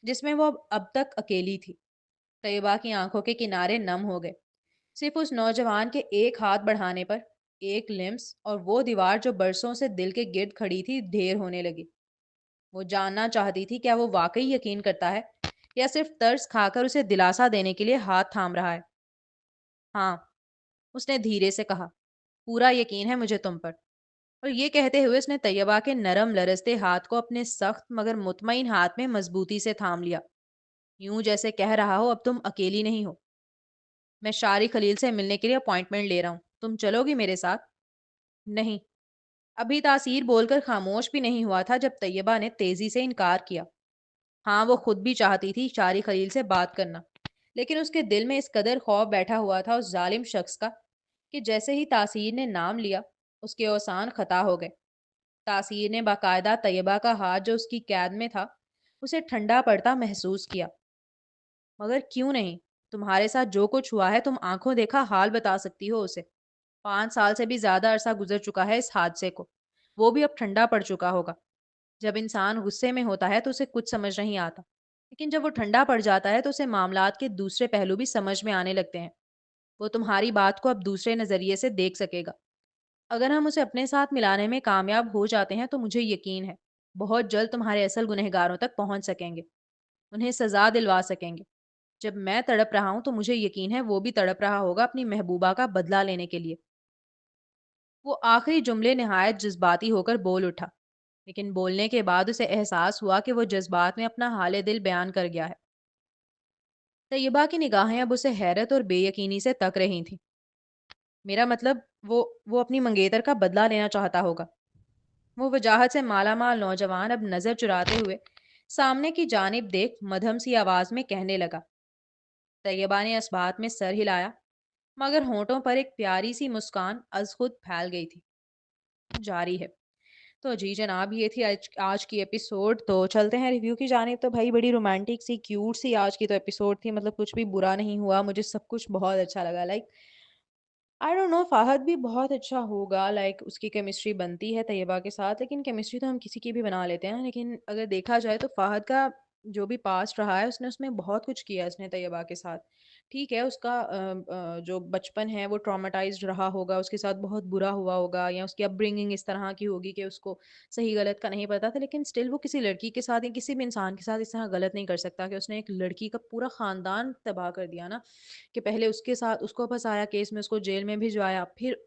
جس میں وہ اب تک اکیلی تھی. طیبہ کی آنکھوں کے کنارے نم ہو گئے. صرف اس نوجوان کے ایک ہاتھ بڑھانے پر ایک لمس اور وہ دیوار جو برسوں سے دل کے گرد کھڑی تھی ڈھیر ہونے لگی. وہ جاننا چاہتی تھی کیا وہ واقعی یقین کرتا ہے یا صرف ترس کھا کر اسے دلاسا دینے کے لیے ہاتھ تھام رہا ہے. ہاں، اس نے دھیرے سے کہا. پورا یقین ہے مجھے تم پر. اور یہ کہتے ہوئے اس نے طیبہ کے نرم لرزتے ہاتھ کو اپنے سخت مگر مطمئن ہاتھ میں مضبوطی سے تھام لیا. یوں جیسے کہہ رہا ہو اب تم اکیلی نہیں ہو. میں شارق خلیل سے ملنے کے لیے اپوائنٹمنٹ لے رہا ہوں. تم چلو گی میرے ساتھ؟ نہیں. ابھی تاثیر بول کر خاموش بھی نہیں ہوا تھا جب طیبہ نے تیزی سے انکار کیا. ہاں، وہ خود بھی چاہتی تھی شارق خلیل سے بات کرنا، لیکن اس کے دل میں اس قدر خوف بیٹھا ہوا تھا اس ظالم شخص کا کہ جیسے ہی تاثیر نے نام لیا اس کے اوسان خطا ہو گئے. تاثیر نے باقاعدہ طیبہ کا ہاتھ جو اس کی قید میں تھا اسے ٹھنڈا پڑتا محسوس کیا. مگر کیوں نہیں؟ تمہارے ساتھ جو کچھ ہوا ہے تم آنکھوں دیکھا حال بتا سکتی ہو اسے. 5 سال سے بھی زیادہ عرصہ گزر چکا ہے اس حادثے کو. وہ بھی اب ٹھنڈا پڑ چکا ہوگا. جب انسان غصے میں ہوتا ہے تو اسے کچھ سمجھ نہیں آتا، لیکن جب وہ ٹھنڈا پڑ جاتا ہے تو اسے معاملات کے دوسرے پہلو بھی سمجھ میں آنے لگتے ہیں. وہ تمہاری بات کو اب دوسرے نظریے سے دیکھ سکے گا. اگر ہم اسے اپنے ساتھ ملانے میں کامیاب ہو جاتے ہیں تو مجھے یقین ہے بہت جلد تمہارے اصل گنہگاروں تک پہنچ سکیں گے. انہیں سزا دلوا سکیں گے. جب میں تڑپ رہا ہوں تو مجھے یقین ہے وہ بھی تڑپ رہا ہوگا اپنی محبوبہ کا بدلہ لینے کے لیے. وہ آخری جملے نہایت جذباتی ہو کر بول اٹھا، لیکن بولنے کے بعد اسے احساس ہوا کہ وہ جذبات میں اپنا حال دل بیان کر گیا ہے. طیبہ کی نگاہیں اب اسے حیرت اور بے یقینی سے تک رہی تھیں. میرا مطلب وہ اپنی منگیتر کا بدلہ لینا چاہتا ہوگا. وہ وجاہت سے مالا مال نوجوان اب نظر چراتے ہوئے سامنے کی جانب دیکھ مدھم سی آواز میں کہنے لگا. طیبہ نے اس بات میں سر ہلایا. मगर होठों पर एक प्यारी सी मुस्कान अज खुद फैल गई थी। जारी है। तो जी जनाब, ये थी आज आज की एपिसोड। तो चलते हैं रिव्यू की जानिब। तो भाई बड़ी रोमांटिक सी क्यूट सी आज की तो एपिसोड थी, मतलब कुछ भी बुरा नहीं हुआ, मुझे सब कुछ बहुत अच्छा लगा। Like I don't know, Fahadh भी बहुत अच्छा होगा, लाइक उसकी केमिस्ट्री बनती है तैयबा के साथ, लेकिन केमिस्ट्री तो हम किसी की भी बना लेते हैं। लेकिन अगर देखा जाए तो फ़ाहद का जो भी पास्ट रहा है, उसने उसमें बहुत कुछ किया उसने तैयबा के साथ। ठीक है, उसका जो बचपन है वो ट्रॉमाटाइज़्ड रहा होगा, उसके साथ बहुत बुरा हुआ होगा, या उसकी अपब्रिंगिंग इस तरह की होगी कि उसको सही-गलत का नहीं पता था, लेकिन स्टिल वो किसी लड़की के साथ या किसी भी इंसान के साथ इस तरह गलत नहीं कर सकता कि उसने एक लड़की का पूरा ख़ानदान तबाह कर दिया ना। कि पहले उसके साथ उसको फँसाया केस में, उसको जेल में भिजवाया, फिर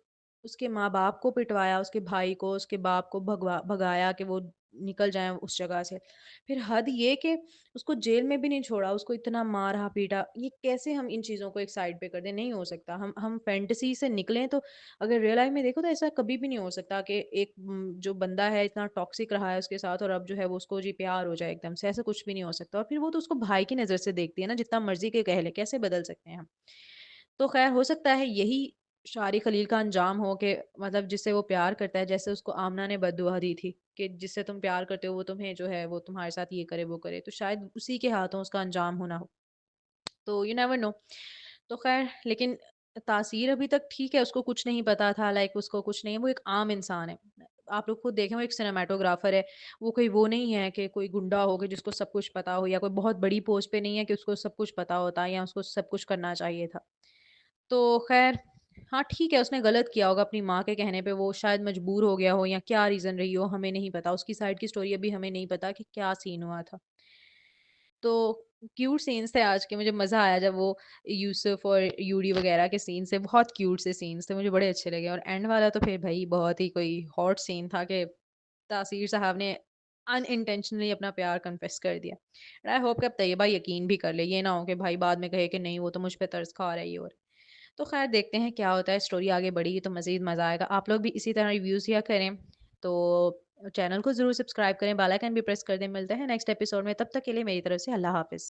उसके माँ-बाप को पिटवाया, उसके भाई को, उसके बाप को भगाया कि वो निकल जाएँ उस जगह से। फिर हद ये कि उसको जेल में भी नहीं छोड़ा, उसको इतना मारा-पीटा। ये कैसे हम इन चीज़ों को एक साइड पे कर दें? नहीं हो सकता। हम फैंटेसी से निकलें तो अगर रियल लाइफ़ में देखो तो ऐसा कभी भी नहीं हो सकता कि एक जो बंदा है इतना टॉक्सिक रहा है उसके साथ और अब जो है वो उसको जी प्यार हो जाए एकदम से, ऐसा कुछ भी नहीं हो सकता। और फिर वो तो उसको भाई की नज़र से देखती है ना, जितना मर्ज़ी के कह ले, कैसे बदल सकते हैं हम? तो ख़ैर हो सकता है यही शारी खलील का अंजाम हो कि मतलब जिससे वो प्यार करता है, जैसे उसको आमना ने बद्दुआ दी थी कि जिससे तुम प्यार करते हो वो तुम्हें जो है वो तुम्हारे साथ ये करे, वो करे, तो शायद उसी के हाथों उसका अंजाम होना हो। तो यू नेवर नो। तो ख़ैर लेकिन तासीर अभी तक ठीक है, उसको कुछ नहीं पता था, लाइक उसको कुछ नहीं, वो एक आम इंसान है। आप लोग खुद देखें, वो एक सिनेमैटोग्राफ़र है, वो कोई वो नहीं है कि कोई गुंडा हो कि जिसको सब कुछ पता हो, या कोई बहुत बड़ी पोस्ट पे नहीं है कि उसको सब कुछ पता होता है या उसको सब कुछ करना चाहिए था। तो ख़ैर हाँ, ठीक है, उसने गलत किया होगा अपनी माँ के कहने पे, वो शायद मजबूर हो गया हो या क्या रीज़न रही हो, हमें नहीं पता। उसकी साइड की स्टोरी अभी हमें नहीं पता कि क्या सीन हुआ था। तो क्यूट सीन्स थे आज के, मुझे मज़ा आया जब वो यूसुफ और यूडी वग़ैरह के सीन्स थे, बहुत क्यूट से सीन्स थे, मुझे बड़े अच्छे लगे। और एंड वाला तो फिर भई बहुत ही कोई हॉट सीन था कि तासीर साहब ने अनइंटेंशनली अपना प्यार कन्फेस कर दिया। एंड आई होप कि अब तैयबा यकीन भी कर ले, ये ना हो कि भाई बाद में कहे कि नहीं वो तो मुझ पे तरस खा रही है। और तो ख़ैर देखते हैं क्या होता है, स्टोरी आगे बढ़ेगी तो मज़ीद मज़ा आएगा। आप लोग भी इसी तरह रिव्यूज़ दिया करें, तो चैनल को ज़रूर सब्सक्राइब करें, बेल आइकन भी प्रेस कर दें। मिलते हैं नेक्स्ट एपिसोड में, तब तक के लिए मेरी तरफ से अल्लाह हाफ़िज़।